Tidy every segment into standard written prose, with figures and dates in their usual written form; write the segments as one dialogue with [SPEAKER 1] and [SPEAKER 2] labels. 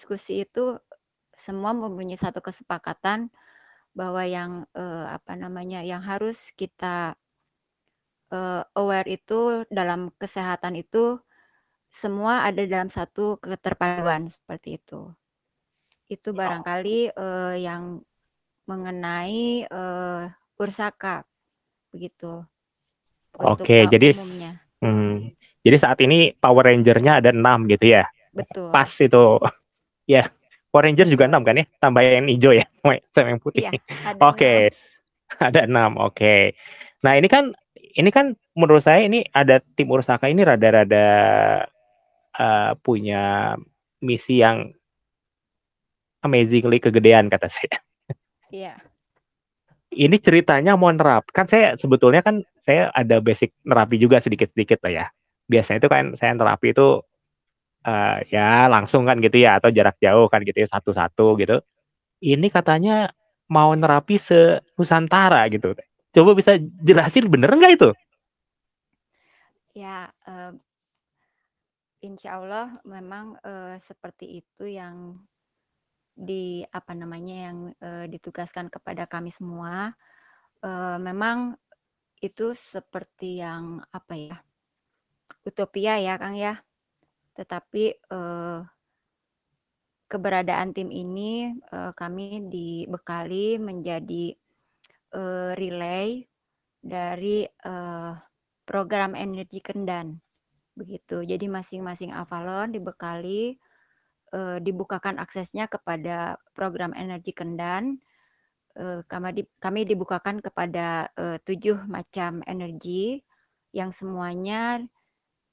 [SPEAKER 1] berdiskusi itu semua mempunyai satu kesepakatan bahwa yang, apa namanya, yang harus kita, aware itu dalam kesehatan itu semua ada dalam satu keterpaduan, seperti itu. Itu barangkali, yang mengenai, Ursaka, begitu, untuk,
[SPEAKER 2] Oke, jadi
[SPEAKER 1] umumnya.
[SPEAKER 2] jadi saat ini Power Ranger-nya ada 6 gitu ya? Pas
[SPEAKER 1] Betul
[SPEAKER 2] itu. Ya, Power Ranger juga
[SPEAKER 1] betul.
[SPEAKER 2] 6 kan ya? Tambah yang hijau ya, sama yang putih.
[SPEAKER 1] Iya, ada 6.
[SPEAKER 2] Oke, ada 6, oke. Nah, ini kan menurut saya ini ada tim Ursaka ini rada-rada punya misi yang amazingly kegedean kata saya.
[SPEAKER 1] Iya
[SPEAKER 2] Ini ceritanya mau kan sebetulnya kan saya ada basic nerapi juga sedikit-sedikit lah ya. Biasanya itu kan saya nerapi itu ya langsung kan gitu ya atau jarak jauh kan gitu ya satu-satu gitu. Ini katanya mau nerapi se-Nusantara gitu. Coba bisa jelasin bener nggak itu?
[SPEAKER 1] iya, insya Allah memang, seperti itu yang apa namanya, yang, ditugaskan kepada kami semua. Memang itu seperti yang, apa ya, utopia ya, Kang, ya. Tetapi, keberadaan tim ini, kami dibekali menjadi, relay dari, program energi Kendan, begitu. Jadi masing-masing Avalon dibekali, dibukakan aksesnya kepada program energi Kendan, kami dibukakan kepada, 7 macam energi yang semuanya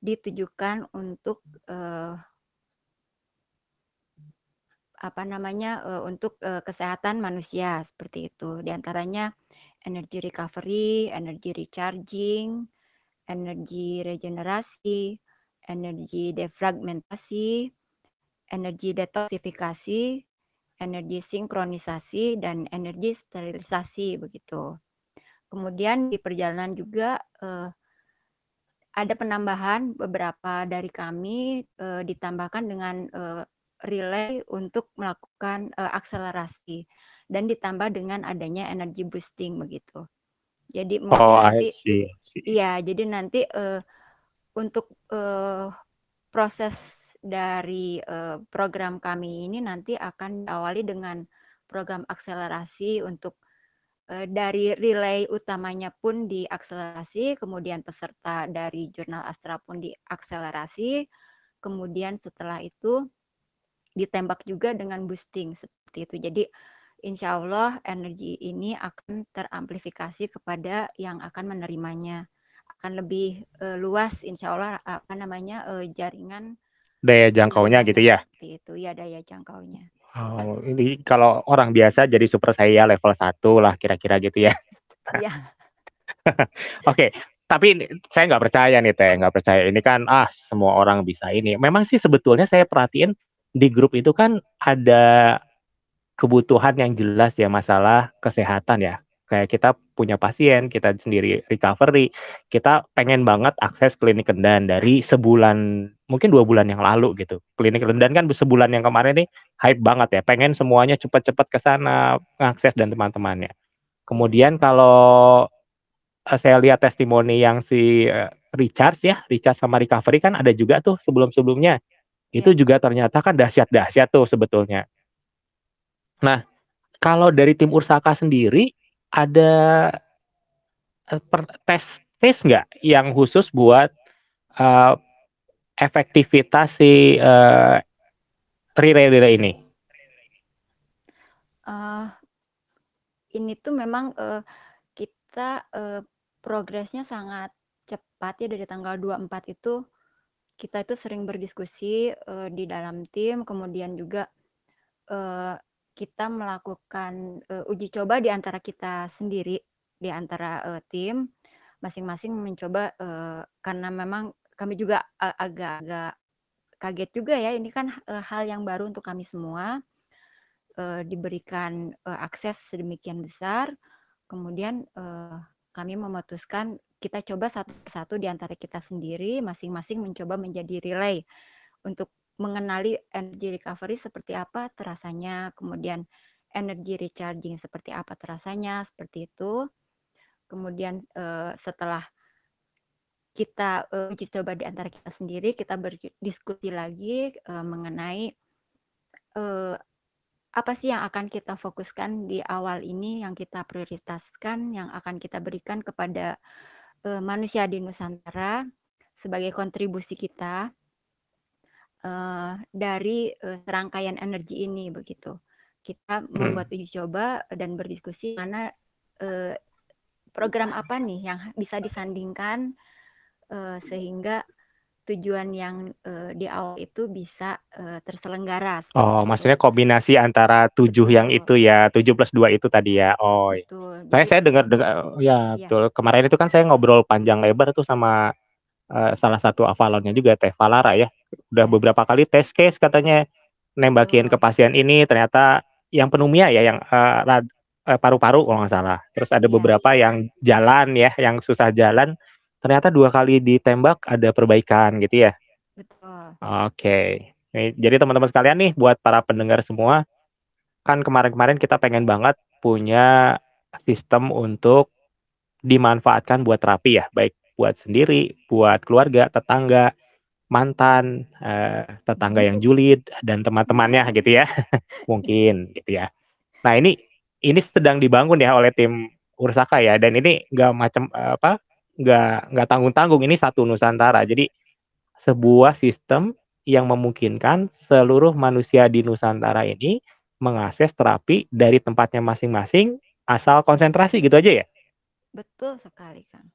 [SPEAKER 1] ditujukan untuk, apa namanya, untuk, kesehatan manusia, seperti itu. Di antaranya energi recovery, energi recharging, energi regenerasi, energi defragmentasi, energi detoksifikasi, energi sinkronisasi, dan energi sterilisasi, begitu. Kemudian di perjalanan juga, ada penambahan beberapa dari kami, ditambahkan dengan, relay untuk melakukan, akselerasi dan ditambah dengan adanya energi boosting, begitu. Jadi
[SPEAKER 2] Oh,
[SPEAKER 1] mungkin
[SPEAKER 2] I
[SPEAKER 1] nanti
[SPEAKER 2] see, I see.
[SPEAKER 1] iya, jadi nanti, untuk, proses dari, program kami ini nanti akan diawali dengan program akselerasi untuk, dari relay utamanya pun diakselerasi, kemudian peserta dari jurnal Astra pun diakselerasi, kemudian setelah itu ditembak juga dengan boosting, seperti itu. Jadi insya Allah energi ini akan teramplifikasi kepada yang akan menerimanya. Akan lebih, luas insya Allah, apa namanya, jaringan
[SPEAKER 2] Daya jangkaunya gitu
[SPEAKER 1] penerimanya,
[SPEAKER 2] ya?
[SPEAKER 1] seperti itu. Ya, daya jangkaunya.
[SPEAKER 2] Oh, ini kalau orang biasa jadi super saya level 1 lah kira-kira gitu ya.
[SPEAKER 1] Iya.
[SPEAKER 2] Oke, tapi saya nggak percaya nih Teh, nggak percaya ini kan semua orang bisa ini. Memang sih sebetulnya saya perhatiin di grup itu kan ada kebutuhan yang jelas ya masalah kesehatan ya. Kayak kita punya pasien, kita sendiri recovery, kita pengen banget akses klinik Kendan dari sebulan, mungkin 2 bulan yang lalu gitu. Klinik Kendan kan sebulan yang kemarin nih hype banget ya, pengen semuanya cepat-cepat ke sana, akses dan teman-temannya.
[SPEAKER 1] Iya.
[SPEAKER 2] Kemudian kalau saya lihat testimoni yang si Richard sama Recovery kan ada juga tuh sebelum-sebelumnya. Itu
[SPEAKER 1] Iya.
[SPEAKER 2] juga ternyata kan dahsyat-dahsyat tuh sebetulnya. Nah, kalau dari tim Ursaka sendiri ada tes nggak yang khusus buat eh, efektivitas si relay-relay ini?
[SPEAKER 1] Eee, ini tuh memang, kita, progresnya sangat cepat ya, dari tanggal 24 itu kita itu sering berdiskusi, di dalam tim, kemudian juga, eee, kita melakukan, uji coba di antara kita sendiri, di antara, tim, masing-masing mencoba, karena memang kami juga agak-agak kaget juga ya, ini kan, hal yang baru untuk kami semua, diberikan, akses sedemikian besar, kemudian, kami memutuskan kita coba satu persatu di antara kita sendiri, masing-masing mencoba menjadi relay untuk mengenali energy recovery seperti apa terasanya, kemudian energy recharging seperti apa terasanya, seperti itu. Kemudian, setelah kita, uji coba di antara kita sendiri, kita berdiskusi lagi, mengenai, eee, apa sih yang akan kita fokuskan di awal ini, yang kita prioritaskan, yang akan kita berikan kepada, manusia di Nusantara sebagai kontribusi kita, dari, serangkaian energi ini, begitu. Kita membuat uji coba dan berdiskusi mana, eee, program apa nih yang bisa disandingkan, sehingga tujuan yang, di awal itu bisa, terselenggara
[SPEAKER 2] Oh,
[SPEAKER 1] seperti itu.
[SPEAKER 2] maksudnya kombinasi antara 7 yang
[SPEAKER 1] Betul
[SPEAKER 2] itu ya, 7+2 itu tadi ya? Oh, iya.
[SPEAKER 1] betul.
[SPEAKER 2] Saya
[SPEAKER 1] Jadi
[SPEAKER 2] saya dengar ya
[SPEAKER 1] iya
[SPEAKER 2] betul, kemarin itu kan saya ngobrol panjang lebar tuh sama, salah satu Avalonnya juga, Teh Valara ya. Udah
[SPEAKER 1] iya,
[SPEAKER 2] beberapa kali test case katanya, nembakin ke
[SPEAKER 1] betul.
[SPEAKER 2] pasien ini ternyata yang pneumonia ya, yang, paru-paru kalau nggak salah. Terus ada
[SPEAKER 1] Iya,
[SPEAKER 2] beberapa yang jalan ya, yang susah jalan, ternyata 2 kali ditembak ada perbaikan gitu ya?
[SPEAKER 1] betul.
[SPEAKER 2] Oke. Jadi teman-teman sekalian nih, buat para pendengar semua, kan kemarin-kemarin kita pengen banget punya sistem untuk dimanfaatkan buat terapi ya, baik buat sendiri, buat keluarga, tetangga, mantan, tetangga yang julid, dan teman-temannya gitu ya, mungkin gitu ya. Nah ini sedang dibangun ya oleh tim Ursaka ya, dan ini nggak macam, nggak tanggung-tanggung, ini satu Nusantara. Jadi sebuah sistem yang memungkinkan seluruh manusia di Nusantara ini mengakses terapi dari tempatnya masing-masing, asal konsentrasi gitu aja ya?
[SPEAKER 1] Betul sekali, Kang.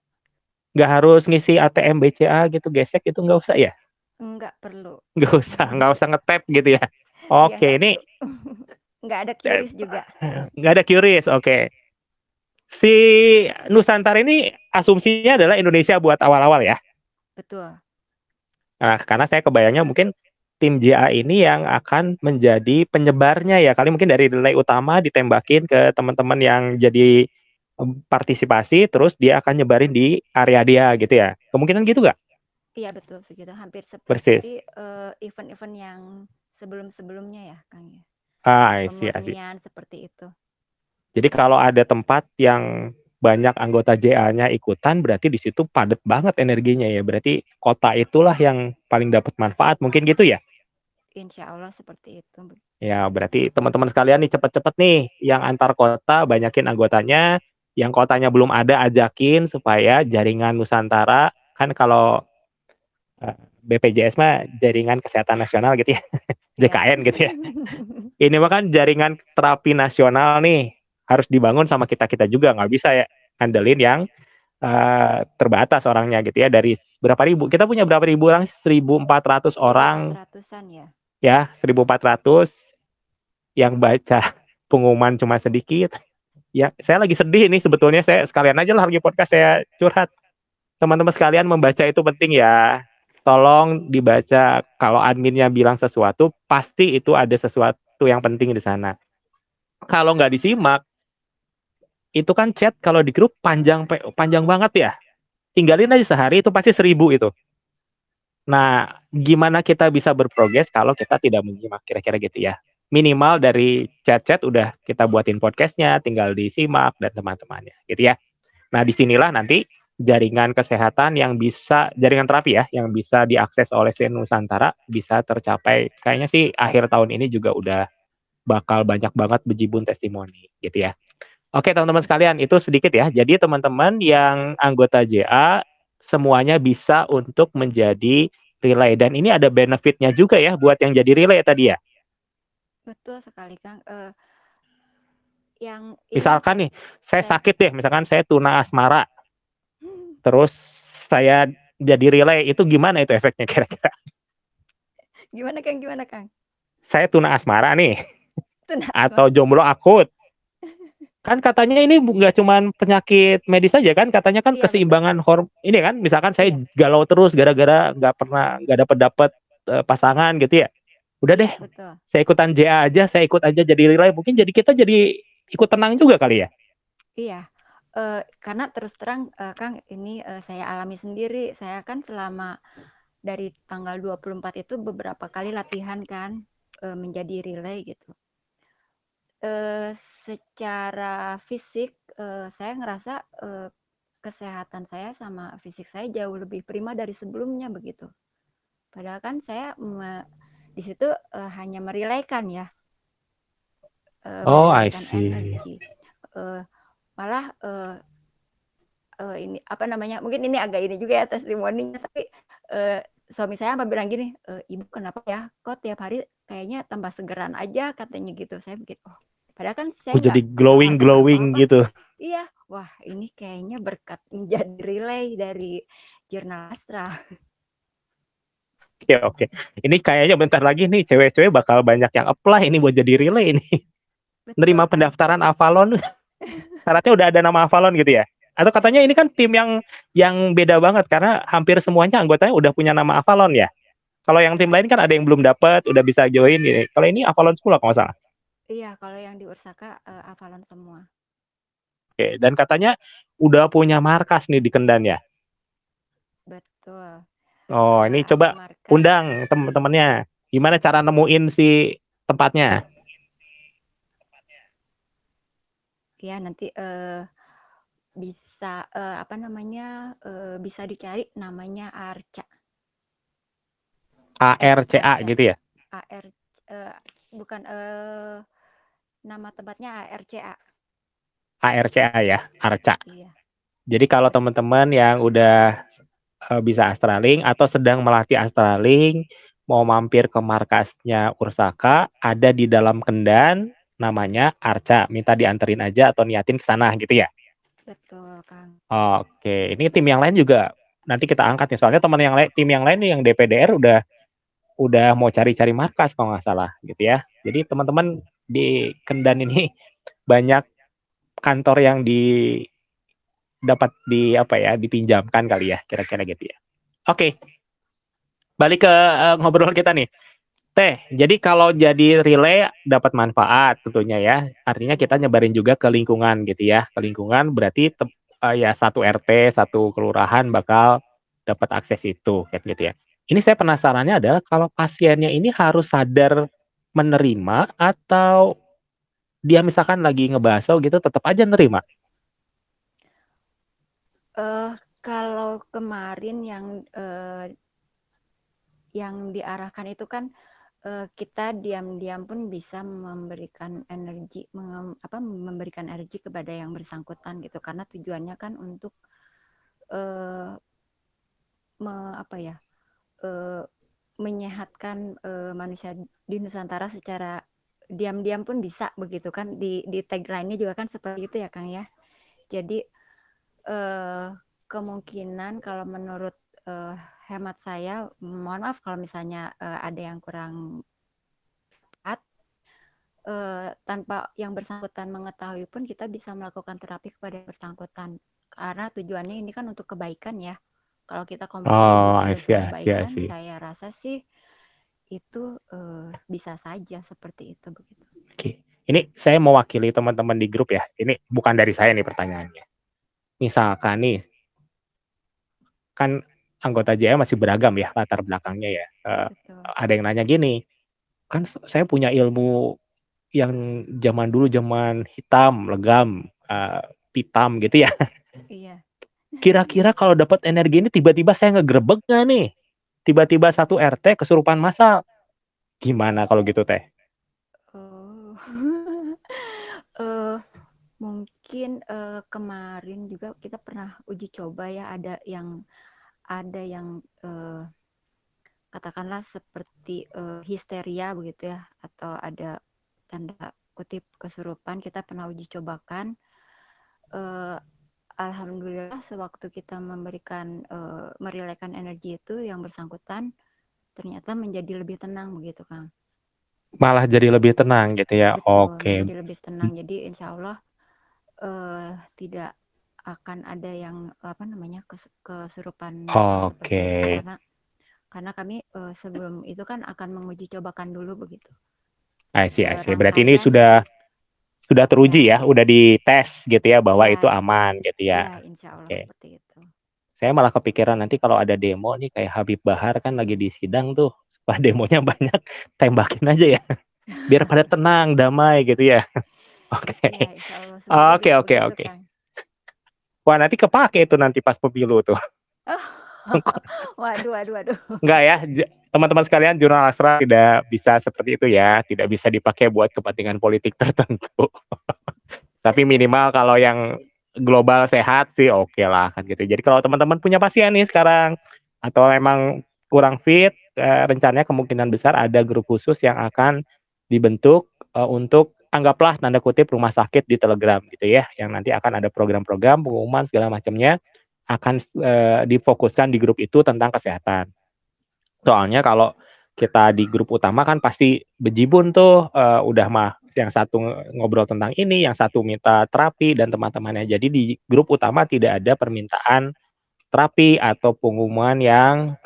[SPEAKER 2] Nggak harus ngisi ATM BCA gitu, gesek gitu nggak usah ya?
[SPEAKER 1] Enggak perlu.
[SPEAKER 2] Nggak usah nge-tap gitu ya?
[SPEAKER 1] Iya,
[SPEAKER 2] Oke,
[SPEAKER 1] enggak
[SPEAKER 2] ini
[SPEAKER 1] perlu. Enggak ada
[SPEAKER 2] eee,
[SPEAKER 1] QRIS juga.
[SPEAKER 2] nggak ada QRIS, oke. Si Nusantara ini asumsinya adalah Indonesia buat awal-awal ya?
[SPEAKER 1] Betul.
[SPEAKER 2] Nah, karena saya kebayangnya mungkin tim JA ini yang akan menjadi penyebarnya ya, kali mungkin dari relay utama ditembakin ke teman-teman yang jadi, partisipasi, terus dia akan nyebarin di area dia gitu ya? Kemungkinan gitu nggak?
[SPEAKER 1] Iya betul segitu, hampir
[SPEAKER 2] Persis.
[SPEAKER 1] seperti, event-event yang sebelum-sebelumnya ya, Kang, ya. Untuk
[SPEAKER 2] Ah, I see.
[SPEAKER 1] pemurnian seperti itu.
[SPEAKER 2] Jadi kalau ada tempat yang banyak anggota JA-nya ikutan, berarti di situ padat banget energinya ya, berarti kota itulah yang paling dapat manfaat, mungkin gitu ya?
[SPEAKER 1] Insya Allah seperti itu.
[SPEAKER 2] Ya, berarti teman-teman sekalian nih cepet-cepet nih, yang antar kota banyakin anggotanya, yang kotanya belum ada ajakin supaya jaringan Nusantara, kan kalau, BPJS mah Jaringan Kesehatan Nasional gitu ya,
[SPEAKER 1] Iya.
[SPEAKER 2] JKN gitu ya. Ini mah kan jaringan terapi nasional nih, harus dibangun sama kita-kita juga, nggak bisa ya ngandelin yang, terbatas orangnya gitu ya, dari berapa ribu, kita punya berapa ribu orang, 1.400 orang
[SPEAKER 1] 1.400-an ya?
[SPEAKER 2] ya, 1.400 yang baca pengumuman cuma sedikit. Ya, saya lagi sedih nih sebetulnya, saya sekalian aja lah lagi podcast saya curhat. Teman-teman sekalian, membaca itu penting ya. Tolong dibaca, kalau adminnya bilang sesuatu, pasti itu ada sesuatu yang penting di sana. Kalau nggak disimak, itu kan chat kalau di grup panjang panjang banget ya. Tinggalin
[SPEAKER 1] Iya.
[SPEAKER 2] aja sehari itu pasti 1.000 itu. Nah, gimana kita bisa berprogres kalau kita tidak menyimak, kira-kira gitu ya. Minimal dari chat-chat udah kita buatin podcastnya, tinggal disimak dan teman-temannya, gitu ya. Nah, disinilah nanti jaringan kesehatan yang bisa, jaringan terapi ya, yang bisa diakses oleh Nusantara bisa tercapai. Kayaknya sih akhir tahun ini juga udah bakal banyak banget bejibun testimoni, gitu ya. Oke, teman-teman sekalian, itu sedikit ya. Jadi teman-teman yang anggota JA semuanya bisa untuk menjadi relay, dan ini ada benefitnya juga ya buat yang jadi relay tadi ya.
[SPEAKER 1] Betul sekali, Kang. Yang ini
[SPEAKER 2] Misalkan nih, saya
[SPEAKER 1] saya
[SPEAKER 2] sakit deh, misalkan saya tuna asmara, terus saya jadi relay, itu gimana itu efeknya kira-kira?
[SPEAKER 1] gimana, Kang, gimana, Kang?
[SPEAKER 2] Saya tuna asmara nih,
[SPEAKER 1] Tuna
[SPEAKER 2] atau
[SPEAKER 1] asmara.
[SPEAKER 2] jomblo akut. Kan katanya ini nggak cuman penyakit medis saja kan, katanya kan
[SPEAKER 1] Iya betul.
[SPEAKER 2] keseimbangan ini kan, misalkan saya
[SPEAKER 1] Iya
[SPEAKER 2] galau terus gara-gara nggak dapet-dapet, pasangan gitu ya. Udah deh,
[SPEAKER 1] iya betul.
[SPEAKER 2] saya ikutan JA aja, saya ikut aja jadi relay, mungkin jadi kita jadi ikut tenang juga kali ya?
[SPEAKER 1] Iya, karena terus terang, Kang, ini, saya alami sendiri. Saya kan selama dari tanggal 24 itu beberapa kali latihan kan, menjadi relay gitu. Secara fisik, saya ngerasa, kesehatan saya sama fisik saya jauh lebih prima dari sebelumnya begitu. Padahal kan saya di situ, hanya merelaykan ya,
[SPEAKER 2] Oh, I
[SPEAKER 1] merelaykan
[SPEAKER 2] see.
[SPEAKER 1] energi. Malah, ini apa namanya, mungkin ini agak ini juga ya testimoninya, tapi, suami saya sampai bilang gini, "Ibu kenapa ya, kok tiap hari kayaknya tambah segeran aja," katanya gitu. Saya mikir, "Oh," padahal kan saya
[SPEAKER 2] Oh,
[SPEAKER 1] nggak
[SPEAKER 2] jadi
[SPEAKER 1] olahraga, nggak
[SPEAKER 2] glowing-glowing
[SPEAKER 1] apa-apa.
[SPEAKER 2] gitu.
[SPEAKER 1] Iya, wah ini kayaknya berkat menjadi relay dari Jurnal Astra.
[SPEAKER 2] Oke, oke. Ini kayaknya bentar lagi nih cewek-cewek bakal banyak yang apply ini buat jadi relay ini.
[SPEAKER 1] Betul
[SPEAKER 2] Nerima
[SPEAKER 1] kan?
[SPEAKER 2] pendaftaran Avalon, syaratnya udah ada nama Avalon gitu ya? Atau katanya ini kan tim yang beda banget karena hampir semuanya anggotanya udah punya nama Avalon ya? Kalau yang tim lain kan ada yang belum dapat, udah bisa join gitu. Kalau ini Avalon 10 kalau nggak salah.
[SPEAKER 1] Iya, kalau yang di Ursaka, Avalon semua.
[SPEAKER 2] Oke, dan katanya udah punya markas nih di Kendan ya?
[SPEAKER 1] Betul.
[SPEAKER 2] Oh, ini
[SPEAKER 1] Ada
[SPEAKER 2] coba
[SPEAKER 1] markas.
[SPEAKER 2] undang temen-temennya. Gimana cara nemuin si tempatnya?
[SPEAKER 1] Ya nanti, bisa, apa namanya, bisa dicari namanya Arca.
[SPEAKER 2] ARCA
[SPEAKER 1] Arca.
[SPEAKER 2] gitu ya?
[SPEAKER 1] AR eee, bukan, nama tempatnya ARCA.
[SPEAKER 2] ARCA ya, Arca.
[SPEAKER 1] Iya,
[SPEAKER 2] Jadi kalau
[SPEAKER 1] betul.
[SPEAKER 2] teman-teman yang udah bisa Astraling atau sedang melatih Astraling, mau mampir ke markasnya Ursaka, ada di dalam Kendan, namanya Arca. Minta dianterin aja atau niatin ke sana gitu ya?
[SPEAKER 1] Betul, Kang.
[SPEAKER 2] Oke, ini tim yang lain juga nanti kita angkat nih. Soalnya teman yang lain, tim yang lain nih yang DPDR udah mau cari-cari markas kalau nggak salah gitu ya. Jadi teman-teman di Kendan ini banyak kantor yang dapat apa ya dipinjamkan kali ya kira-kira gitu ya. Oke, balik ke ngobrol kita nih. Teh, jadi kalau jadi relay dapat manfaat tentunya ya. Artinya kita nyebarin juga ke lingkungan gitu ya. Ke lingkungan berarti ya satu RT, satu kelurahan bakal dapat akses itu kayak gitu ya. Ini saya penasarannya adalah kalau pasiennya ini harus sadar menerima atau dia misalkan lagi ngebahas gitu tetap aja nerima.
[SPEAKER 1] Kalau kemarin yang diarahkan itu kan, kita diam-diam pun bisa memberikan energi kepada yang bersangkutan gitu, karena tujuannya kan untuk, eee, apa ya, eee, menyehatkan, manusia di Nusantara secara diam-diam pun bisa begitu kan, di tagline-nya juga kan seperti itu ya, Kang, ya. Jadi, eee, kemungkinan kalau menurut, eee, hemat saya, mohon maaf kalau misalnya, ada yang kurang tepat, tanpa yang bersangkutan mengetahui pun kita bisa melakukan terapi kepada yang bersangkutan. Karena tujuannya ini kan untuk kebaikan ya. Kalau kita
[SPEAKER 2] Oh, I
[SPEAKER 1] kontribusi
[SPEAKER 2] see,
[SPEAKER 1] untuk
[SPEAKER 2] I see, I
[SPEAKER 1] kebaikan,
[SPEAKER 2] see.
[SPEAKER 1] saya rasa sih itu, bisa saja seperti itu, begitu.
[SPEAKER 2] Oke. Ini saya mewakili teman-teman di grup ya. Ini bukan dari saya nih pertanyaannya. Misalkan nih, kan anggota JA masih beragam ya latar belakangnya ya.
[SPEAKER 1] Betul.
[SPEAKER 2] Ada yang nanya gini, kan saya punya ilmu yang zaman dulu zaman hitam, legam, pitam gitu ya.
[SPEAKER 1] Iya.
[SPEAKER 2] Kira-kira kalau dapat energi ini tiba-tiba saya ngegerebek nggak nih? Tiba-tiba satu RT kesurupan massal. Gimana kalau gitu teh?
[SPEAKER 1] Oh. Mungkin, kemarin juga kita pernah uji coba ya, ada yang, katakanlah seperti, histeria begitu ya, atau ada tanda kutip kesurupan, kita pernah uji cobakan. Eee, Alhamdulillah sewaktu kita merelaikan energi itu yang bersangkutan ternyata menjadi lebih tenang begitu, Kang.
[SPEAKER 2] Malah jadi lebih tenang gitu ya.
[SPEAKER 1] Betul,
[SPEAKER 2] Oke.
[SPEAKER 1] menjadi lebih tenang. Jadi insya Allah, tidak akan ada yang, apa namanya, kesurupan massal
[SPEAKER 2] Oke.
[SPEAKER 1] seperti itu. Karena kami, sebelum itu kan akan menguji cobakan dulu begitu,
[SPEAKER 2] I see. Berarti ini
[SPEAKER 1] rangkaian
[SPEAKER 2] sudah teruji
[SPEAKER 1] ya
[SPEAKER 2] ya, udah dites gitu ya bahwa itu
[SPEAKER 1] ya
[SPEAKER 2] aman gitu ya.
[SPEAKER 1] ya insya Allah
[SPEAKER 2] Oke.
[SPEAKER 1] seperti itu.
[SPEAKER 2] Saya malah kepikiran nanti kalau ada demo nih kayak Habib Bahar kan lagi di sidang tuh, wah demonya banyak, tembakin aja ya, biar pada tenang, damai gitu ya.
[SPEAKER 1] Ya,
[SPEAKER 2] Oke.
[SPEAKER 1] insya Allah semoga
[SPEAKER 2] Oke
[SPEAKER 1] bisa
[SPEAKER 2] oke
[SPEAKER 1] begitu,
[SPEAKER 2] oke.
[SPEAKER 1] Kang.
[SPEAKER 2] Wah nanti kepake itu nanti pas pemilu tuh.
[SPEAKER 1] Oh, waduh, waduh, waduh.
[SPEAKER 2] Enggak ya, teman-teman sekalian, jurnal Astra tidak bisa seperti itu ya, tidak bisa dipakai buat kepentingan politik tertentu. Tapi minimal kalau yang global sehat sih oke lah kan gitu. Jadi kalau teman-teman punya pasien nih sekarang atau emang kurang fit, rencananya kemungkinan besar ada grup khusus yang akan dibentuk untuk anggaplah tanda kutip rumah sakit di Telegram gitu ya, yang nanti akan ada program-program pengumuman segala macamnya akan difokuskan di grup itu tentang kesehatan. Soalnya kalau kita di grup utama kan pasti bejibun tuh, udah mah yang satu ngobrol tentang ini, yang satu minta terapi dan teman-temannya. Jadi di grup utama tidak ada permintaan terapi atau pengumuman yang,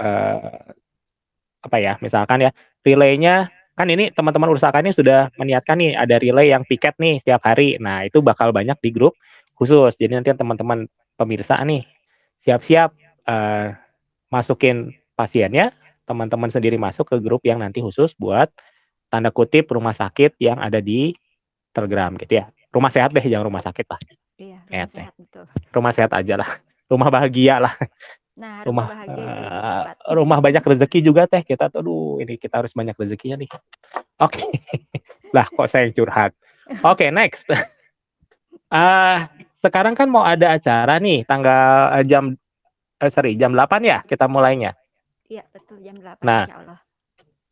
[SPEAKER 2] apa ya, misalkan ya, relaynya kan ini teman-teman usahakan ini sudah meniatkan nih ada relay yang piket nih setiap hari. Nah, itu bakal banyak di grup khusus. Jadi nanti teman-teman pemirsa nih, siap-siap, masukin pasiennya, teman-teman sendiri masuk ke grup yang nanti khusus buat tanda kutip rumah sakit yang ada di Telegram gitu ya. Rumah sehat deh, jangan rumah sakit lah.
[SPEAKER 1] Iya, rumah
[SPEAKER 2] Sehat deh.
[SPEAKER 1] sehat betul.
[SPEAKER 2] Rumah sehat aja lah. Rumah bahagia lah.
[SPEAKER 1] Nah, rumah
[SPEAKER 2] Rumah
[SPEAKER 1] bahagia itu lebih tepat.
[SPEAKER 2] rumah banyak rezeki juga teh. Kita tuh, aduh, ini kita harus banyak rezekinya nih. Oke. Lah, kok saya yang curhat. Oke, next. Sekarang kan mau ada acara nih, tanggal jam 8 ya kita mulainya.
[SPEAKER 1] Iya, betul jam 8
[SPEAKER 2] Nah,
[SPEAKER 1] insya Allah.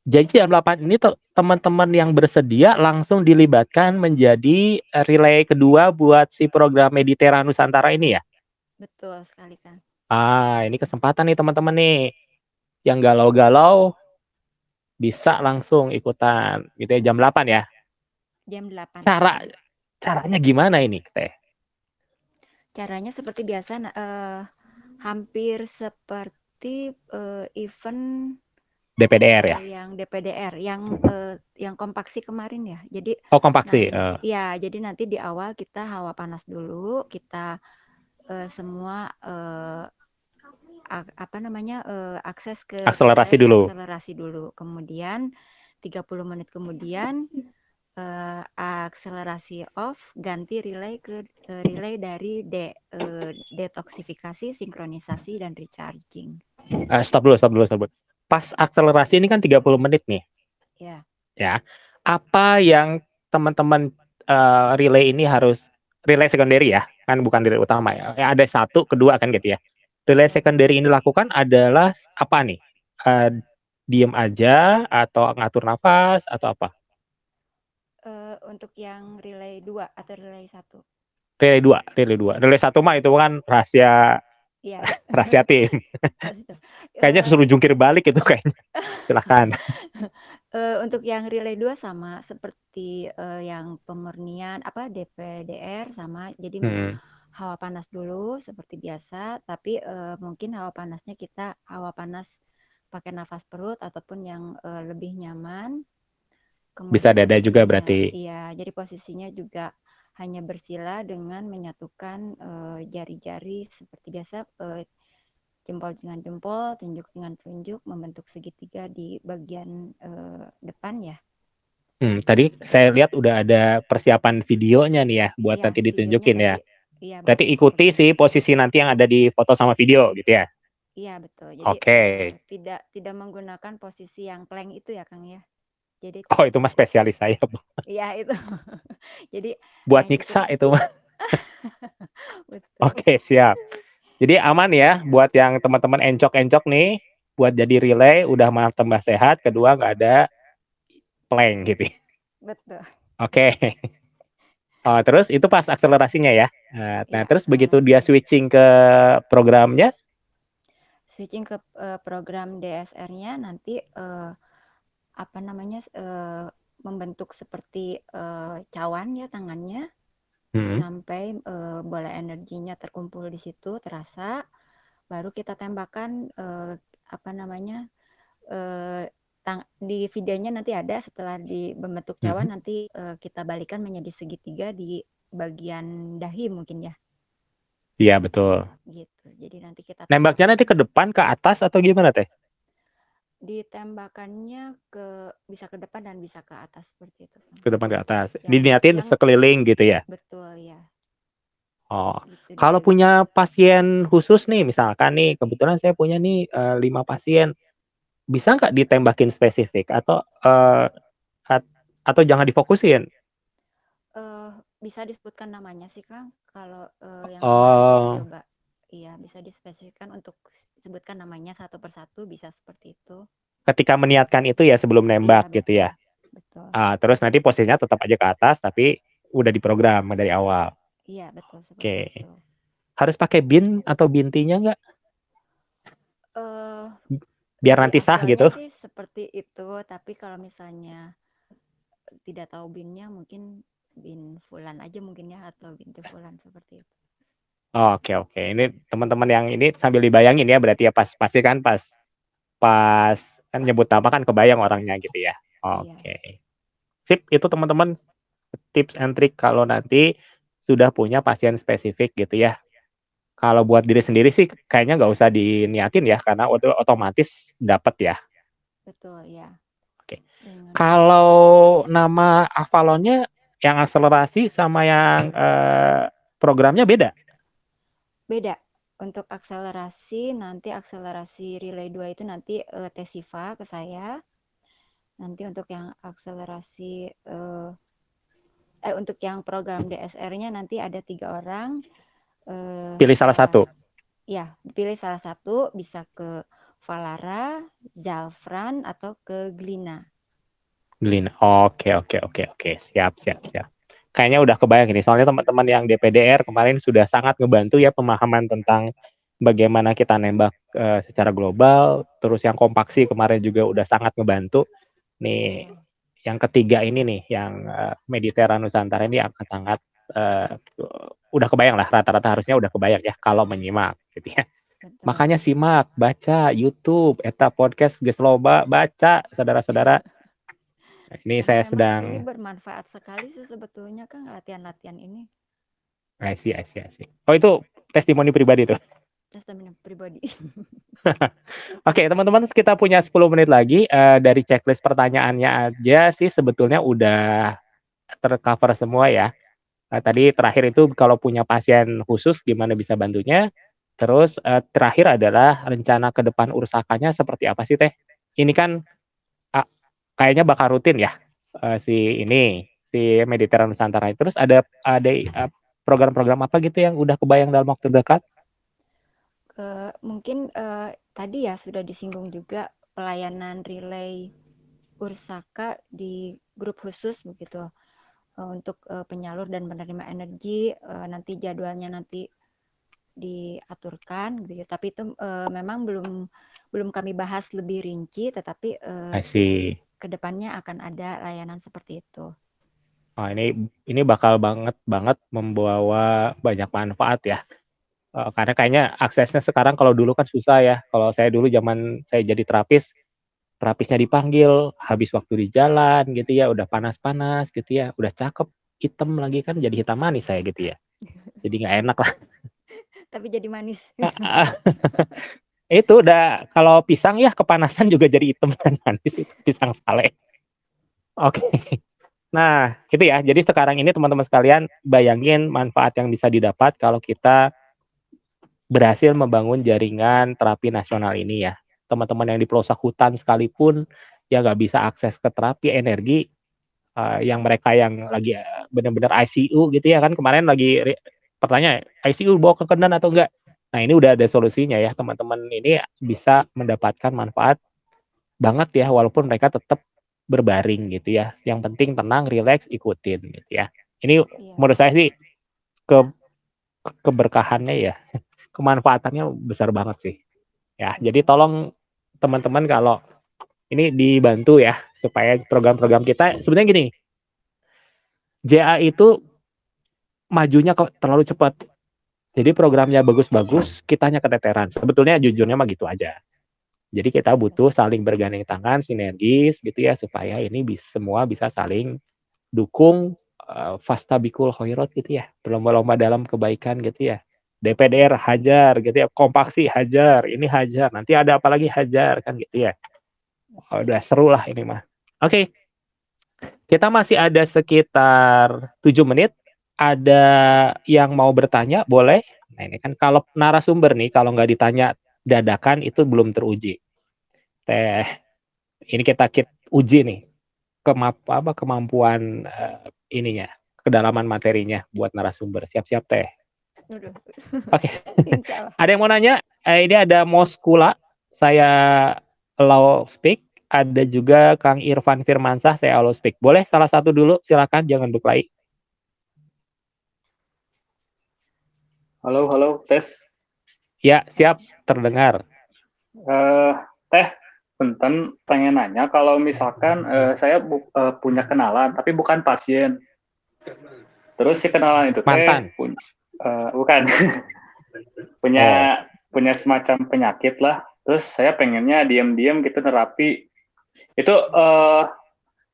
[SPEAKER 2] jadi jam 8 ini teman-teman yang bersedia langsung dilibatkan menjadi relay kedua buat si program Meditera Nusantara ini ya?
[SPEAKER 1] Betul sekali, Kang.
[SPEAKER 2] Ini kesempatan nih teman-teman nih, yang galau-galau bisa langsung ikutan gitu ya, jam 8 ya.
[SPEAKER 1] Jam 8.
[SPEAKER 2] Caranya gimana ini Teh?
[SPEAKER 1] Caranya seperti biasa, hampir seperti event
[SPEAKER 2] DPDR ya?
[SPEAKER 1] yang DPDR, yang kompaksi kemarin ya. Jadi,
[SPEAKER 2] Oh kompaksi.
[SPEAKER 1] ya, jadi nanti di awal kita hawa panas dulu, kita semua apa namanya akses ke
[SPEAKER 2] Akselerasi
[SPEAKER 1] TPS
[SPEAKER 2] dulu.
[SPEAKER 1] akselerasi dulu. Kemudian 30 menit kemudian akselerasi off, ganti relay ke relay dari detoksifikasi, sinkronisasi dan recharging.
[SPEAKER 2] Stop dulu. Pas akselerasi ini kan 30 menit nih.
[SPEAKER 1] Ya.
[SPEAKER 2] Ya. Apa yang teman-teman relay ini harus relay secondary ya, kan bukan relay utama ya. Ada satu, kedua kan gitu ya. Relay secondary ini dilakukan adalah apa nih? Diem aja atau ngatur nafas atau apa?
[SPEAKER 1] Untuk yang relay 2 atau relay 1?
[SPEAKER 2] Relay 2. Relay 1 mah itu kan rahasia
[SPEAKER 1] Iya.
[SPEAKER 2] rahasia tim. Kayaknya suruh jungkir balik itu kayaknya. Silakan.
[SPEAKER 1] Untuk yang relay 2 sama seperti yang pemurnian DPDR sama. Jadi hawa panas dulu seperti biasa, tapi mungkin hawa panasnya kita hawa panas pakai nafas perut ataupun yang lebih nyaman.
[SPEAKER 2] Bisa
[SPEAKER 1] Kemudian
[SPEAKER 2] dada juga berarti.
[SPEAKER 1] Iya, jadi posisinya juga hanya bersila dengan menyatukan jari-jari seperti biasa, jempol dengan jempol, tunjuk dengan tunjuk, membentuk segitiga di bagian depan ya.
[SPEAKER 2] Tadi saya lihat udah ada persiapan videonya nih ya, buat
[SPEAKER 1] Iya,
[SPEAKER 2] nanti ditunjukin ya.
[SPEAKER 1] Iya,
[SPEAKER 2] Berarti
[SPEAKER 1] betul,
[SPEAKER 2] ikuti sih posisi nanti yang ada di foto sama video gitu ya.
[SPEAKER 1] Iya, betul. Jadi
[SPEAKER 2] Oke.
[SPEAKER 1] tidak menggunakan posisi yang plank itu ya, Kang ya. Jadi
[SPEAKER 2] Oh itu mah spesialis saya.
[SPEAKER 1] Iya itu. Jadi
[SPEAKER 2] Buat
[SPEAKER 1] hanya
[SPEAKER 2] nyiksa
[SPEAKER 1] cukup.
[SPEAKER 2] itu mah.
[SPEAKER 1] Betul.
[SPEAKER 2] Oke, siap. Jadi aman ya buat yang teman-teman encok-encok nih, buat jadi relay udah mah tambah sehat, kedua nggak ada plank gitu.
[SPEAKER 1] Betul.
[SPEAKER 2] Oke. Terus itu pas akselerasinya ya. Nah,
[SPEAKER 1] Ya,
[SPEAKER 2] terus begitu dia switching ke programnya,
[SPEAKER 1] switching ke program DSR-nya nanti membentuk seperti cawan ya tangannya, sampai bola energinya terkumpul di situ terasa, baru kita tembakan di videonya nanti ada setelah dibentuk cawan nanti kita balikan menjadi segitiga di bagian dahi mungkin ya.
[SPEAKER 2] Iya betul.
[SPEAKER 1] Gitu. Jadi nanti kita
[SPEAKER 2] Nembaknya nanti ke depan, ke atas atau gimana teh?
[SPEAKER 1] ditembakannya bisa ke depan dan bisa ke atas seperti itu, Kang.
[SPEAKER 2] Ke depan ke atas.
[SPEAKER 1] Yang
[SPEAKER 2] Diniatin
[SPEAKER 1] yang
[SPEAKER 2] sekeliling gitu ya.
[SPEAKER 1] betul ya,
[SPEAKER 2] Oh,
[SPEAKER 1] gitu
[SPEAKER 2] kalau
[SPEAKER 1] dituju.
[SPEAKER 2] punya pasien khusus nih, misalkan nih, kebetulan saya punya nih 5 pasien, bisa nggak ditembakin spesifik atau jangan difokusin?
[SPEAKER 1] Bisa disebutkan namanya sih, Kang, kalau, yang kemarin kita
[SPEAKER 2] Oh,
[SPEAKER 1] coba. Iya, bisa dispesifikkan untuk sebutkan namanya satu persatu, bisa seperti itu.
[SPEAKER 2] ketika meniatkan itu ya sebelum
[SPEAKER 1] Iya,
[SPEAKER 2] nembak gitu
[SPEAKER 1] betul
[SPEAKER 2] ya.
[SPEAKER 1] betul.
[SPEAKER 2] Terus nanti posisinya tetap aja ke atas, tapi udah diprogram dari awal.
[SPEAKER 1] Iya, betul seperti
[SPEAKER 2] Oke.
[SPEAKER 1] itu.
[SPEAKER 2] Harus pakai bin atau bintinya nggak?
[SPEAKER 1] Eh,
[SPEAKER 2] Biar
[SPEAKER 1] Lebih
[SPEAKER 2] nanti sah
[SPEAKER 1] afdolnya
[SPEAKER 2] gitu.
[SPEAKER 1] sih seperti itu, tapi kalau misalnya tidak tahu binnya mungkin bin fulan aja mungkin ya, atau binti fulan seperti itu.
[SPEAKER 2] Oke, oke. Ini teman-teman yang ini sambil dibayangin ya, berarti ya pasti kan pas pas kan nyebut nama kan kebayang orangnya gitu ya.
[SPEAKER 1] Iya,
[SPEAKER 2] Oke. Sip, itu teman-teman tips and trick kalau nanti sudah punya pasien spesifik gitu ya. Kalau buat diri sendiri sih kayaknya nggak usah diniatin ya, karena otomatis dapat ya.
[SPEAKER 1] betul ya.
[SPEAKER 2] Oke.
[SPEAKER 1] Dengan
[SPEAKER 2] Kalau nama Avalonnya yang akselerasi sama yang programnya beda.
[SPEAKER 1] beda. Untuk akselerasi, nanti akselerasi relay 2 itu nanti Tesiva ke saya. Nanti untuk yang akselerasi untuk yang program DSR-nya nanti ada 3 orang.
[SPEAKER 2] Pilih salah satu.
[SPEAKER 1] Ya, pilih salah satu, bisa ke Valara, Zalfran, atau ke Glina.
[SPEAKER 2] Glina. Oke, oke, oke, oke. Siap, siap, siap. Kayaknya udah kebayang ini. Soalnya teman-teman yang DPDR kemarin sudah sangat ngebantu ya pemahaman tentang bagaimana kita nembak secara global. Terus yang kompaksi kemarin juga udah sangat ngebantu. Nih,
[SPEAKER 1] Betul.
[SPEAKER 2] yang ketiga ini nih, yang Mediterranean Nusantara ini akan sangat udah kebayang lah. Rata-rata harusnya udah kebayang ya kalau menyimak gitu ya.
[SPEAKER 1] Betul.
[SPEAKER 2] Makanya simak, baca YouTube, eta podcast geus loba, baca saudara-saudara. Ini
[SPEAKER 1] Karena
[SPEAKER 2] saya
[SPEAKER 1] memang ini
[SPEAKER 2] sedang
[SPEAKER 1] bermanfaat sekali sih sebetulnya, Kang, latihan-latihan ini.
[SPEAKER 2] I see. Oh itu testimoni pribadi tuh.
[SPEAKER 1] Testimoni pribadi.
[SPEAKER 2] Oke teman-teman kita punya 10 menit lagi dari checklist pertanyaannya aja sih sebetulnya udah tercover semua ya. Tadi terakhir itu kalau punya pasien khusus gimana bisa bantunya. Terus terakhir adalah rencana ke depan urusakannya seperti apa sih Teh? Ini kan ah, kayaknya bakal rutin ya si Mediterranean Nusantara. Terus ada program-program apa gitu yang udah kebayang dalam waktu dekat?
[SPEAKER 1] Mungkin tadi ya sudah disinggung juga pelayanan relay Ursaka di grup khusus begitu. Untuk penyalur dan penerima energi, nanti jadwalnya nanti diaturkan gitu. Tapi itu memang belum kami bahas lebih rinci, tetapi
[SPEAKER 2] Masih.
[SPEAKER 1] kedepannya akan ada layanan seperti itu.
[SPEAKER 2] Oh, ini bakal banget banget membawa banyak manfaat ya. Karena kayaknya aksesnya sekarang kalau dulu kan susah ya. Kalau saya dulu zaman saya jadi terapisnya dipanggil, habis waktu di jalan gitu ya, udah panas-panas gitu ya, udah cakep, hitam lagi kan jadi hitam manis saya gitu ya. Jadi nggak enak lah.
[SPEAKER 1] Tapi jadi manis.
[SPEAKER 2] Itu udah kalau pisang ya kepanasan juga jadi hitam dan manis itu pisang sale. Oke. Nah, gitu ya. Jadi sekarang ini teman-teman sekalian bayangin manfaat yang bisa didapat kalau kita berhasil membangun jaringan terapi nasional ini ya. Teman-teman yang di pelosok hutan sekalipun ya nggak bisa akses ke terapi energi, yang mereka yang lagi benar-benar ICU gitu ya kan kemarin lagi pertanyaan ICU bawa ke Kendan atau enggak. Nah ini udah ada solusinya ya teman-teman ini bisa mendapatkan manfaat banget ya walaupun mereka tetap berbaring gitu ya. Yang penting tenang, rileks, ikutin gitu ya. Ini
[SPEAKER 1] Iya,
[SPEAKER 2] menurut saya sih ke keberkahannya ya, kemanfaatannya besar banget sih. Ya, jadi
[SPEAKER 1] betul.
[SPEAKER 2] tolong teman-teman kalau ini dibantu ya supaya program-program kita sebenarnya gini, JA itu majunya kok terlalu cepat. Jadi programnya bagus-bagus, kitanya keteteran. Sebetulnya jujurnya mah gitu aja. Jadi kita butuh saling bergandeng tangan, sinergis gitu ya supaya ini semua bisa saling dukung fastabikul khairat gitu ya. Berlomba-lomba dalam kebaikan gitu ya. DPDR hajar gitu ya, kompaksi hajar, ini hajar, nanti ada apa lagi hajar kan gitu ya. Udah seru lah ini mah. Oke, kita masih ada sekitar 7 menit. Ada yang mau bertanya boleh. Nah ini kan kalau narasumber nih kalau nggak ditanya dadakan itu belum teruji. Teh, ini kita uji nih kemampuan ininya, kedalaman materinya buat narasumber. Siap-siap teh. Oke. Ada yang mau nanya? Ini ada Moskula, saya allow speak. Ada juga Kang Irfan Firmansah, saya allow speak. Boleh salah satu dulu, silakan, jangan berkelahi.
[SPEAKER 3] Halo, tes.
[SPEAKER 2] Ya, siap, terdengar.
[SPEAKER 3] Teh, Punten pengen nanya kalau misalkan saya punya kenalan, tapi bukan pasien. Terus si kenalan itu
[SPEAKER 2] mantan.
[SPEAKER 3] Bukan. punya semacam penyakit lah. Terus saya pengennya diam-diam gitu nerapi. Itu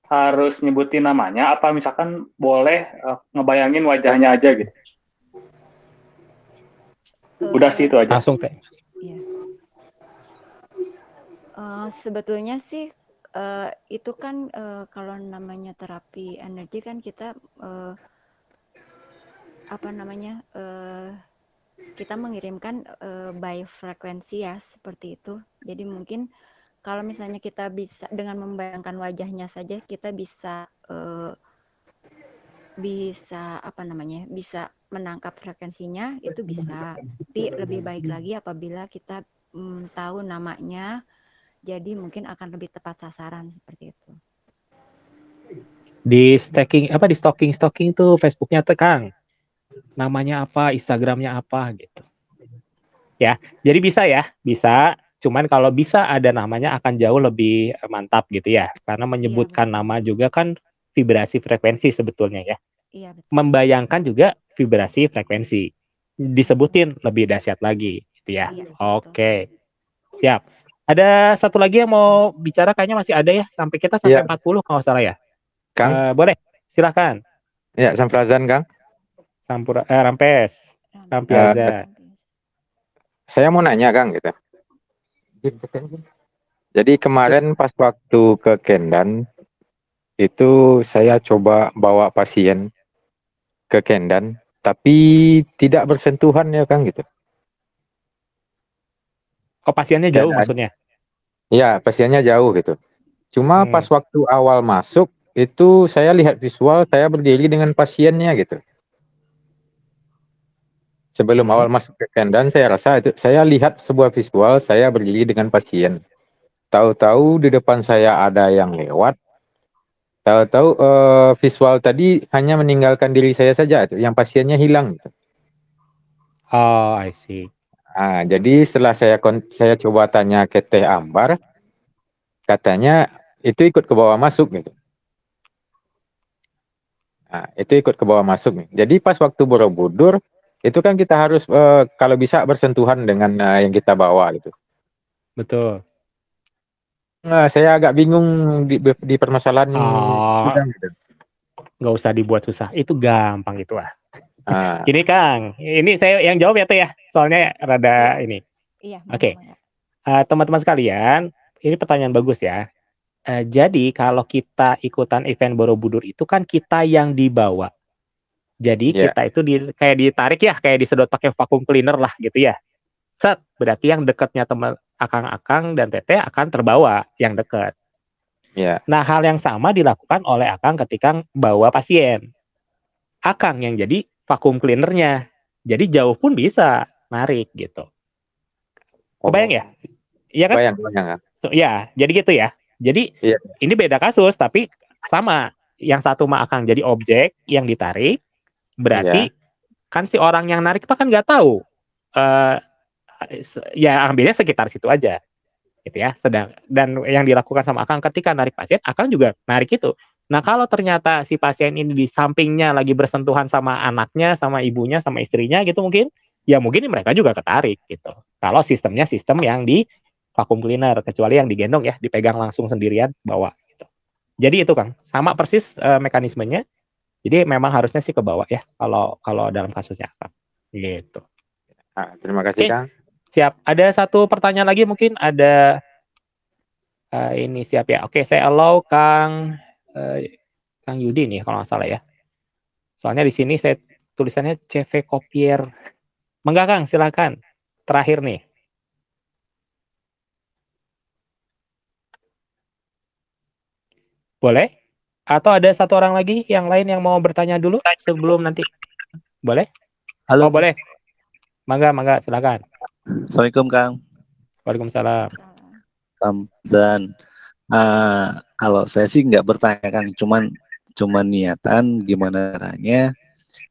[SPEAKER 3] harus nyebutin namanya apa misalkan boleh ngebayangin wajahnya aja gitu. Udah sih itu aja.
[SPEAKER 2] Langsung teh.
[SPEAKER 1] Iya. Sebetulnya sih itu kan kalau namanya terapi energi kan kita kita mengirimkan by frekuensi ya, seperti itu. Jadi mungkin kalau misalnya kita bisa dengan membayangkan wajahnya saja kita bisa bisa menangkap frekuensinya, itu bisa. Tapi lebih baik lagi apabila kita tahu namanya, jadi mungkin akan lebih tepat sasaran seperti itu.
[SPEAKER 2] Di stalking tuh Facebooknya tuh Kang, namanya apa, Instagramnya apa gitu. Ya, jadi bisa. Cuman kalau bisa ada namanya akan jauh lebih mantap gitu ya, karena menyebutkan nama juga kan vibrasi frekuensi sebetulnya ya.
[SPEAKER 1] Iya, betul.
[SPEAKER 2] Membayangkan juga vibrasi frekuensi, disebutin lebih dahsyat lagi gitu ya.
[SPEAKER 1] Iya,
[SPEAKER 2] oke, siap. Ada satu lagi yang mau bicara, kayaknya masih ada ya, sampai kita sampai 40 kalau salah ya.
[SPEAKER 4] Kang,
[SPEAKER 2] boleh, silakan.
[SPEAKER 4] Ya, Samprazan Kang.
[SPEAKER 2] Rampes. Rampiazan.
[SPEAKER 4] Saya mau nanya Kang gitu. Jadi kemarin pas waktu ke Kendan itu saya coba bawa pasien ke Kendan, tapi tidak bersentuhan ya Kang gitu.
[SPEAKER 2] Oh, pasiennya jauh maksudnya?
[SPEAKER 4] Ya, pasiennya jauh gitu. Cuma pas waktu awal masuk itu saya lihat visual, saya berdiri dengan pasiennya gitu. Sebelum awal masuk ke Kendan, saya lihat sebuah visual, saya berdiri dengan pasien. Tahu-tahu di depan saya ada yang lewat. Tahu-tahu visual tadi hanya meninggalkan diri saya saja, yang pasiennya hilang. Gitu.
[SPEAKER 2] Oh, I see.
[SPEAKER 4] Nah, jadi setelah saya coba tanya ke Teh Ambar, katanya itu ikut ke bawah masuk gitu. Nah, itu ikut ke bawah masuk nih. Jadi pas waktu Borobudur itu kan kita harus kalau bisa bersentuhan dengan yang kita bawa gitu.
[SPEAKER 2] Betul.
[SPEAKER 4] Nah, saya agak bingung di permasalahan
[SPEAKER 2] gitu. Nggak usah dibuat susah, itu gampang itu lah. Gini Kang, ini saya yang jawab ya Teh ya, soalnya rada ini.
[SPEAKER 1] Iya.
[SPEAKER 2] Oke. Teman-teman sekalian, ini pertanyaan bagus ya. Jadi kalau kita ikutan event Borobudur itu kan kita yang dibawa. Jadi kita itu kayak ditarik ya, kayak disedot pakai vacuum cleaner lah gitu ya. Set, berarti yang dekatnya teman Akang-Akang dan Teteh akan terbawa yang dekat. Nah, hal yang sama dilakukan oleh Akang ketika bawa pasien. Akang yang jadi vacuum cleanernya. Jadi jauh pun bisa narik gitu. Kebayang ya? Iya kan?
[SPEAKER 4] Bayang.
[SPEAKER 2] Ya, jadi gitu ya. Jadi ini beda kasus, tapi sama. Yang satu mah Akang jadi objek yang ditarik. Berarti kan si orang yang narik kan nggak tahu. Ya ambilnya sekitar situ aja. Gitu ya. Dan yang dilakukan sama Akang ketika narik pasien, Akang juga narik itu. Nah, kalau ternyata si pasien ini di sampingnya lagi bersentuhan sama anaknya, sama ibunya, sama istrinya gitu mungkin, ya mungkin mereka juga ketarik gitu. Kalau sistemnya sistem yang di vacuum cleaner, kecuali yang digendong ya, dipegang langsung sendirian bawa gitu. Jadi itu Kang, sama persis mekanismenya. Jadi memang harusnya sih ke bawah ya kalau dalam kasusnya Akang. Gitu.
[SPEAKER 4] Terima kasih
[SPEAKER 2] Oke.
[SPEAKER 4] Kang.
[SPEAKER 2] Siap. Ada satu pertanyaan lagi mungkin ada ini siap ya. Oke, saya allow Kang Yudi nih kalau nggak salah ya. Soalnya di sini saya tulisannya CV Kopier. Mangga Kang, silakan. Terakhir nih. Boleh? Atau ada satu orang lagi yang lain yang mau bertanya dulu sebelum nanti? Boleh?
[SPEAKER 5] Halo.
[SPEAKER 2] Oh, boleh. Mangga, silakan.
[SPEAKER 5] Assalamualaikum Kang.
[SPEAKER 2] Waalaikumsalam.
[SPEAKER 5] Zan. Kalau saya sih nggak bertanya Kang, cuman niatan gimana caranya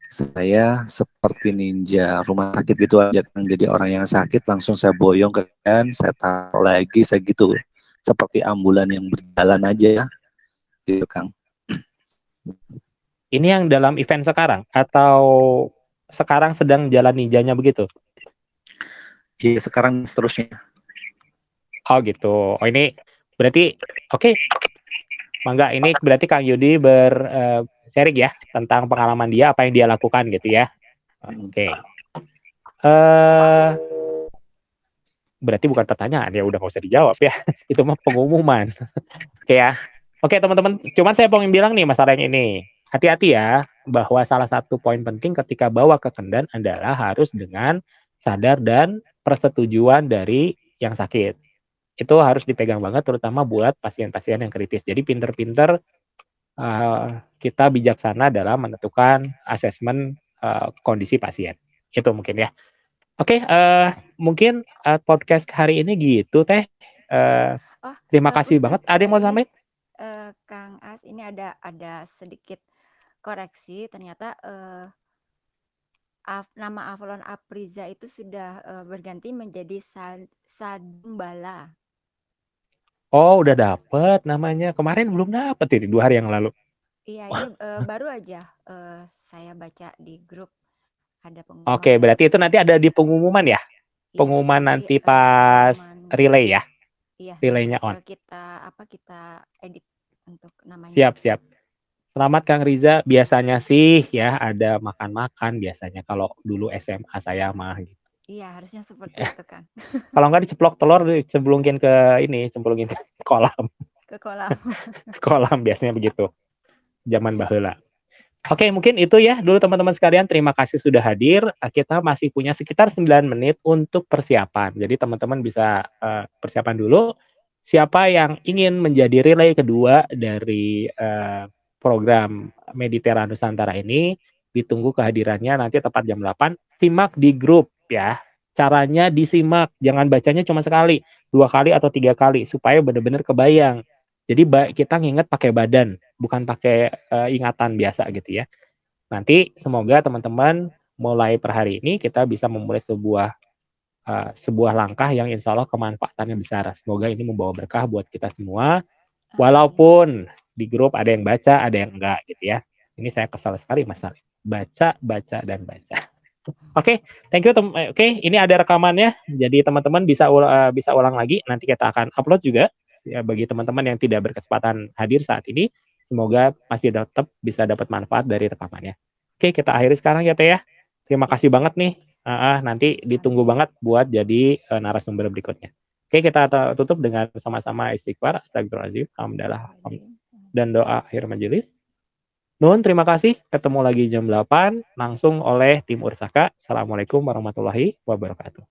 [SPEAKER 5] saya seperti ninja rumah sakit gitu aja Kang. Jadi orang yang sakit langsung saya boyong ke kan, saya taruh lagi, saya gitu. Seperti ambulan yang berjalan aja gitu Kang.
[SPEAKER 2] Ini yang dalam event sekarang atau sekarang sedang jalan ninjanya begitu?
[SPEAKER 5] Iya, sekarang seterusnya.
[SPEAKER 2] Oh gitu. Oh ini berarti oke. Mangga, ini berarti Kang Yudi sharing ya tentang pengalaman dia, apa yang dia lakukan gitu ya. Oke. Berarti bukan pertanyaan ya, udah nggak usah dijawab ya. Itu mah pengumuman. Oke ya. Oke teman-teman, cuman saya pengen bilang nih masalah yang ini. Hati-hati ya, bahwa salah satu poin penting ketika bawa ke Kendan adalah harus dengan sadar dan persetujuan dari yang sakit. Itu harus dipegang banget, terutama buat pasien-pasien yang kritis. Jadi pinter-pinter kita bijaksana dalam menentukan asesmen kondisi pasien. Itu mungkin ya. Oke, mungkin podcast hari ini gitu Teh. Terima kasih banget. Ada yang mau sampaikan?
[SPEAKER 1] Kang As, ini ada sedikit koreksi. Ternyata nama Avalon Apriza itu sudah berganti menjadi Sadumbala.
[SPEAKER 2] Oh, udah dapet namanya. Kemarin belum dapet ini 2 hari yang lalu.
[SPEAKER 1] Iya, ini baru aja saya baca di grup ada pengumuman.
[SPEAKER 2] Oke, berarti itu nanti ada di pengumuman ya? Pengumuman nanti pas relay ya?
[SPEAKER 1] Iya,
[SPEAKER 2] relaynya on.
[SPEAKER 1] Kita edit untuk namanya.
[SPEAKER 2] Siap. Selamat Kang Riza. Biasanya sih ya ada makan-makan biasanya kalau dulu SMA saya mah gitu.
[SPEAKER 1] Iya, harusnya seperti itu kan.
[SPEAKER 2] Kalau nggak diceplok telur, dicemplungin ke kolam.
[SPEAKER 1] Ke kolam.
[SPEAKER 2] Kolam biasanya begitu. Zaman baheula. Oke, mungkin itu ya dulu teman-teman sekalian. Terima kasih sudah hadir. Kita masih punya sekitar 9 menit untuk persiapan. Jadi teman-teman bisa persiapan dulu. Siapa yang ingin menjadi relay kedua dari program Meditera Nusantara ini, ditunggu kehadirannya nanti tepat jam 8. Simak di grup ya. Caranya disimak, jangan bacanya cuma sekali, 2 kali atau 3 kali supaya benar-benar kebayang. Jadi kita nginget pakai badan, bukan pakai ingatan biasa gitu ya. Nanti semoga teman-teman mulai per hari ini kita bisa memulai sebuah langkah yang insya Allah kemanfaatannya besar. Semoga ini membawa berkah buat kita semua. Walaupun di grup ada yang baca, ada yang enggak gitu ya. Ini saya kesal sekali masalah baca, dan baca. Oke, thank you. Oke, ini ada rekamannya. Jadi teman-teman bisa ulang lagi. Nanti kita akan upload juga ya bagi teman-teman yang tidak berkesempatan hadir saat ini. Semoga masih tetap bisa dapat manfaat dari rekamannya. Oke, kita akhiri sekarang ya Teh ya. Terima kasih banget nih. Nanti ditunggu banget buat jadi narasumber berikutnya. Oke, kita tutup dengan sama-sama istighfar, astagfirullahaladzim, alhamdulillah, dan doa akhir majelis. Nuhun, terima kasih. Ketemu lagi jam 8 langsung oleh tim Ursaka. Assalamualaikum warahmatullahi wabarakatuh.